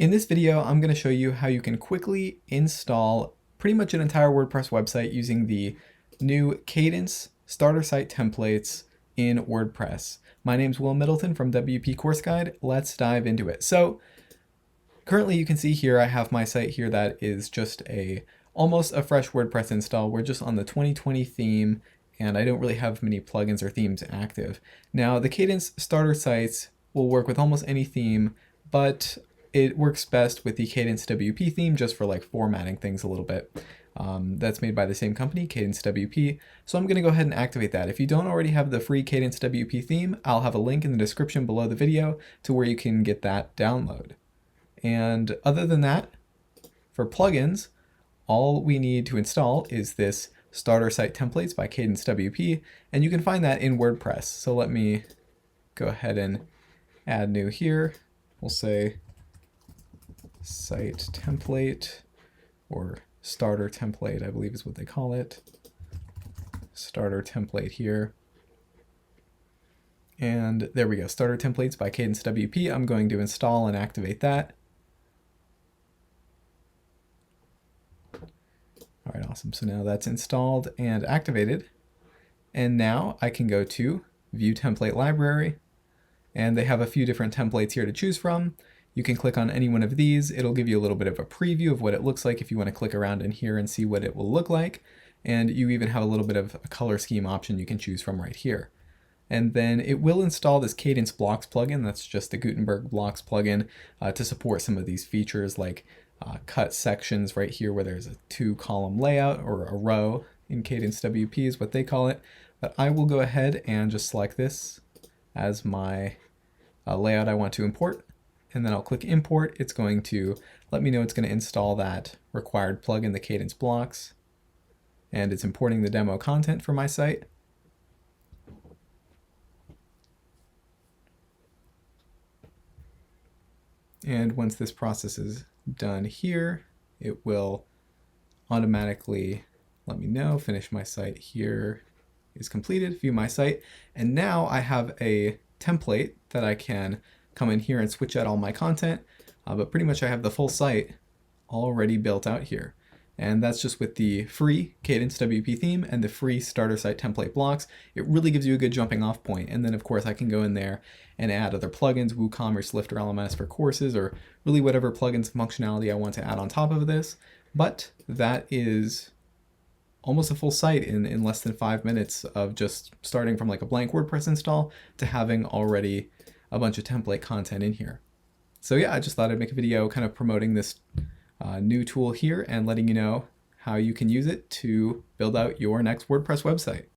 In this video, I'm going to show you how you can quickly install pretty much an entire WordPress website using the new Kadence Starter Site Templates in WordPress. My name's Will Middleton from WPCourseGuide. Let's dive into it. So currently you can see here I have my site here that is just almost a fresh WordPress install. We're just on the 2020 theme and I don't really have many plugins or themes active. Now the Kadence Starter Sites will work with almost any theme, but it works best with the KadenceWP theme just for like formatting things a little bit. That's made by the same company, KadenceWP. So I'm going to go ahead and activate that. If you don't already have the free KadenceWP theme, I'll have a link in the description below the video to where you can get that download. And other than that, for plugins, all we need to install is this Starter Site Templates by KadenceWP, and you can find that in WordPress. So let me go ahead and add new here. We'll say site template, or starter template, I believe is what they call it. Starter template here. And there we go, Starter Templates by KadenceWP. I'm going to install and activate that. All right, awesome. So now that's installed and activated. And now I can go to View Template Library, and they have a few different templates here to choose from. You can click on any one of these. It'll give you a little bit of a preview of what it looks like if you want to click around in here and see what it will look like. And you even have a little bit of a color scheme option you can choose from right here. And then it will install this Kadence Blocks plugin. That's just the Gutenberg Blocks plugin to support some of these features like cut sections right here where there's a 2-column layout, or a row in KadenceWP is what they call it. But I will go ahead and just select this as my layout I want to import. And then I'll click import. It's going to let me know it's going to install that required plugin, the Kadence Blocks. And it's importing the demo content for my site. And once this process is done here, it will automatically let me know, finish my site here is completed, view my site. And now I have a template that I can come in here and switch out all my content, but pretty much I have the full site already built out here. And that's just with the free KadenceWP theme and the free Starter Site Template blocks. It really gives you a good jumping off point. And then of course I can go in there and add other plugins, WooCommerce, Lifter LMS for courses, or really whatever plugins functionality I want to add on top of this. But that is almost a full site in less than 5 minutes of just starting from like a blank WordPress install to having already a bunch of template content in here. So yeah, I just thought I'd make a video kind of promoting this new tool here and letting you know how you can use it to build out your next WordPress website.